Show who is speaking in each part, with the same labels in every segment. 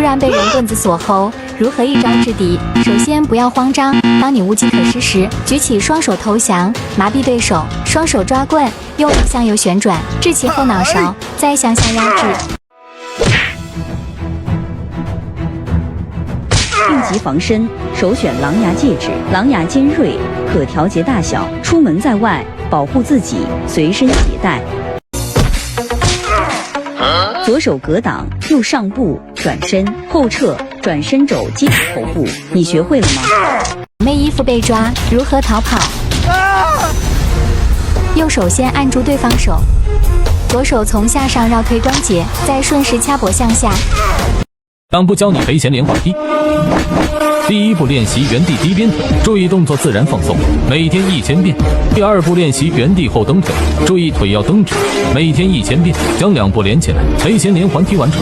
Speaker 1: 突然被人棍子锁喉，如何一招制敌？首先不要慌张，当你无计可施时，举起双手投降，麻痹对手，双手抓棍，用力向右旋转，至其后脑勺，再向下压制。
Speaker 2: 应急防身，首选狼牙戒指，狼牙尖锐，可调节大小。出门在外，保护自己，随身携带。左手格挡，右上步，转身后撤，转身肘击头部。你学会了吗？
Speaker 1: 妹衣服被抓，如何逃跑？右手先按住对方手，左手从下上绕推关节，再顺势掐脖向下。
Speaker 3: 两步教你肥前连环踢。第一步练习原地低鞭腿，注意动作自然放松，每天1000遍。第二步练习原地后蹬腿，注意腿要蹬直，每天1000遍。将两步连起来，肥前连环踢完成。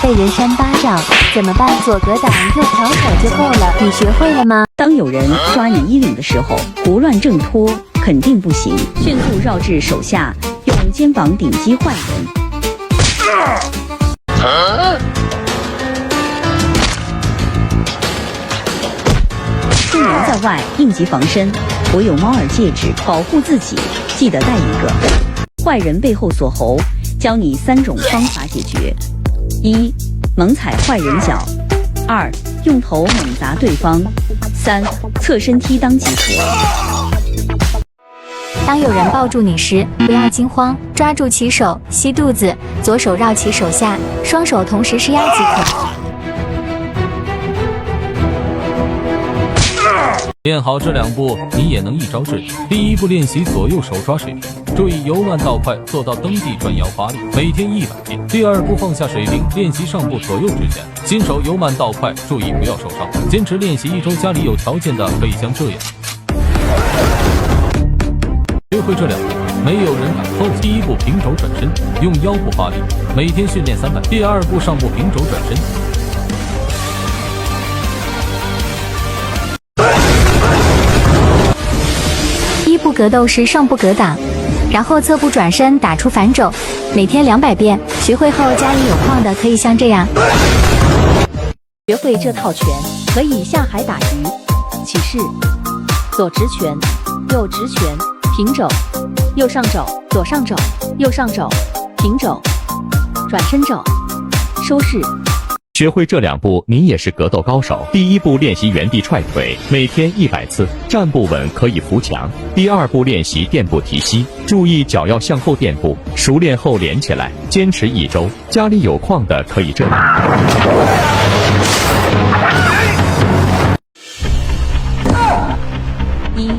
Speaker 1: 被人扇巴掌怎么办？左格挡，右挑手就够了。你学会了吗？
Speaker 2: 当有人抓你衣领的时候，胡乱挣脱肯定不行，迅速绕至手下，用肩膀顶击坏人。出门在外，应急防身，我有猫耳戒指保护自己，记得带一个。坏人背后锁喉，教你3种方法解决：1. 猛踩坏人脚；2. 用头猛砸对方；3. 侧身踢裆即可。
Speaker 1: 当有人抱住你时，不要惊慌，抓住其手，吸肚子，左手绕其手下，双手同时施压即可。
Speaker 3: 练好这两步，你也能一招制敌。第一步练习左右手抓水平，注意由慢到快，做到蹬地转摇发力，每天100遍。第二步放下水平，练习上步左右指甲，新手由慢到快，注意不要受伤。坚持练习1周，家里有条件的可以像这样。学会这两步，没有人敢放弃。第一步平肘转身，用腰部发力，每天训练300。第二步上步平肘转身。
Speaker 1: 一步格斗时上步格挡，然后侧步转身打出反肘，每天200遍。学会后家里有矿的可以像这样。
Speaker 4: 学会这套拳可以下海打鱼。起势，左直拳，右直拳，平肘，右上肘，左上肘，右上肘，平肘，转身肘，收势。
Speaker 5: 学会这两步，你也是格斗高手。第一步练习原地踹腿，每天100次，站不稳可以扶墙。第二步练习垫步提膝，注意脚要向后垫步，熟练后连起来，坚持1周。家里有矿的可以这样。
Speaker 2: 1.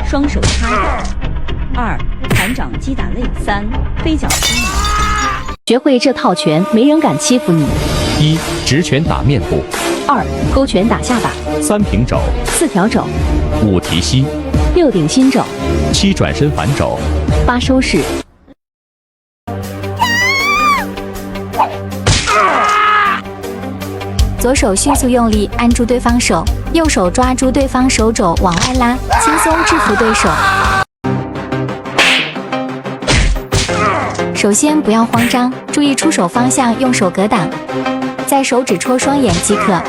Speaker 2: 双手插眼； 2. 盘掌击打肋； 3. 飞脚踢你。
Speaker 4: 学会这套拳，没人敢欺负你。
Speaker 5: 1. 直拳打面部
Speaker 4: ；2. 勾拳打下巴
Speaker 5: ；3. 平肘
Speaker 4: ；4. 挑肘
Speaker 5: ；5. 提膝
Speaker 4: ；6. 顶心肘
Speaker 5: ；7. 转身反肘
Speaker 4: ；8. 收势。
Speaker 1: 左手迅速用力按住对方手，右手抓住对方手肘往外拉，轻松制服对手。首先不要慌张，注意出手方向，用手格挡，在手指戳双眼即可。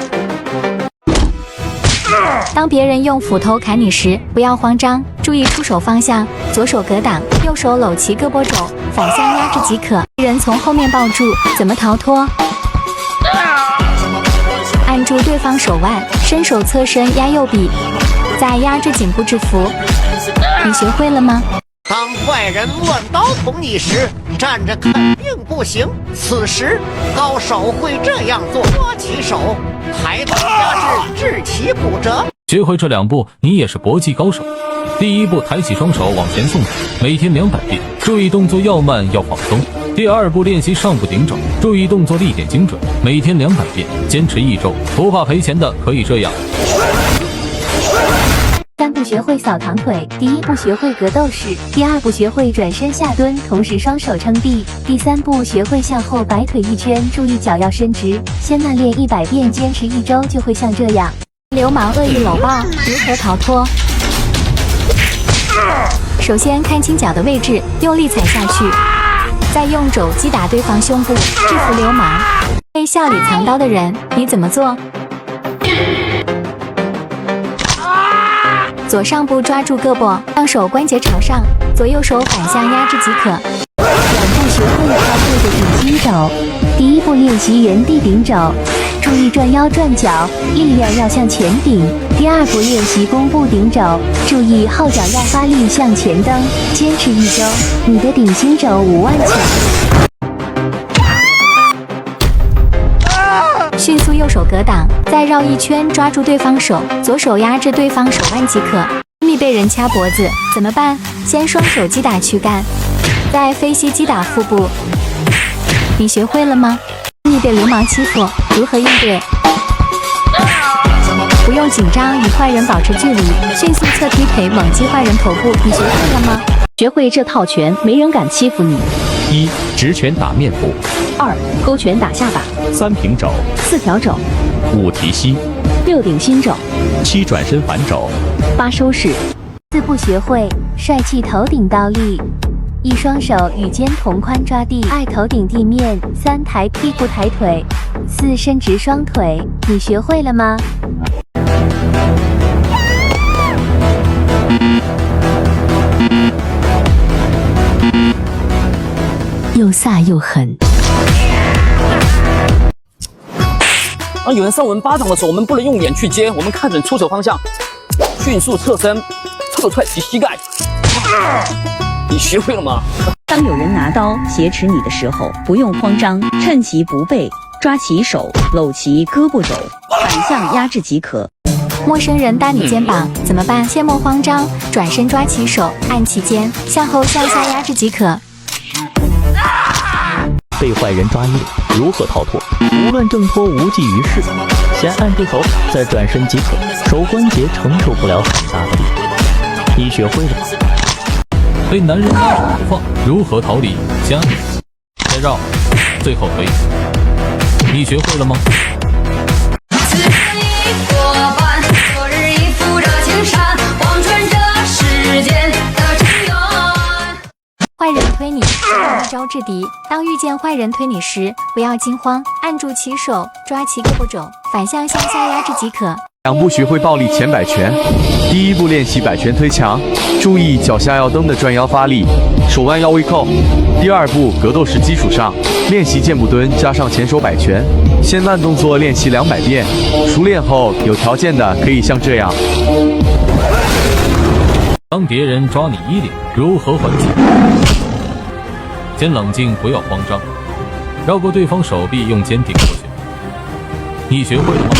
Speaker 1: 当别人用斧头砍你时，不要慌张，注意出手方向，左手格挡，右手搂其胳膊肘，反向压制即可。人从后面抱住，怎么逃脱？按住对方手腕，伸手侧身压右臂，再压制颈部制服。你学会了吗？
Speaker 6: 当坏人乱刀捅你时，站着肯定不行。此时高手会这样做：抓起手，抬头压制，致其骨折。
Speaker 3: 学会这两步，你也是搏击高手。第一步抬起双手往前送腿，每天200遍，注意动作要慢要放松。第二步练习上步顶肘，注意动作力点精准，每天200遍，坚持1周。不怕赔钱的可以这样。
Speaker 1: 3步学会扫堂腿，第1步学会格斗式，第2步学会转身下蹲，同时双手撑地，第3步学会向后摆腿一圈，注意脚要伸直。先慢练100遍，坚持1周就会像这样。流氓恶意搂抱，如何逃脱？首先看清脚的位置，用力踩下去，再用肘击打对方胸部，制服流氓。被笑里藏刀的人，你怎么做？左上部抓住胳膊，让手关节朝上，左右手反向压制即可。两步学会操作的顶心肘。第一步练习原地顶肘，注意转腰转脚，力量要向前顶。第二步练习弓步顶肘，注意后脚要发力向前蹬。坚持1周，你的顶心肘5万起。迅速右手格挡，再绕一圈抓住对方手，左手压制对方手腕即可。密被人掐脖子怎么办？先双手击打躯干，再飞膝击打腹部。你学会了吗？你被流氓欺负，如何应对？不用紧张，与坏人保持距离，迅速侧踢腿猛击坏人头部。你学会了吗？
Speaker 4: 学会这套拳，没人敢欺负你。
Speaker 5: 1. 直拳打面部
Speaker 4: 2. 勾拳打下巴。
Speaker 5: 3. 平肘
Speaker 4: 4条肘。
Speaker 5: 5. 提膝
Speaker 4: 6顶心肘。
Speaker 5: 7. 转身反肘
Speaker 4: 8收式。
Speaker 1: 4步学会帅气头顶倒立。1双手与肩同宽抓地，2头顶地面，3抬屁股抬腿，4伸直双腿。你学会了吗？
Speaker 4: 又飒又狠。
Speaker 7: 有人扇我们巴掌的时候，我们不能用眼去接，我们看准出手方向，迅速侧身，侧踹其膝盖。你学会了吗？
Speaker 2: 当有人拿刀挟持你的时候，不用慌张，趁其不备，抓其手，搂其胳膊肘，反向压制即可。
Speaker 1: 陌生人搭你肩膀怎么办？切莫慌张，转身抓其手，按其肩，向后向下压制即可。
Speaker 8: 被坏人抓捏，如何逃脱？无论挣脱无济于事，先按住手，再转身即可。手关节承受不了很大的力，你学会了吗？
Speaker 3: 被男人拉手不放，如何逃离？加再绕，最后推。你学会了吗？
Speaker 9: 此生已过半，昨日已负着青山，望穿这世间的尘缘。
Speaker 1: 坏人推你，用一招制敌。当遇见坏人推你时，不要惊慌，按住其手，抓其胳膊肘，反向向下压制即可。
Speaker 10: 2步学会暴力前摆拳。第1步练习摆拳推墙，注意脚下要蹬的转腰发力，手腕要微扣。第2步格斗式基础上练习箭步蹲加上前手摆拳，先慢动作练习200遍，熟练后有条件的可以像这样。
Speaker 3: 当别人抓你衣领，如何还击？先冷静，不要慌张，绕过对方手臂，用肩顶过去。你学会了吗？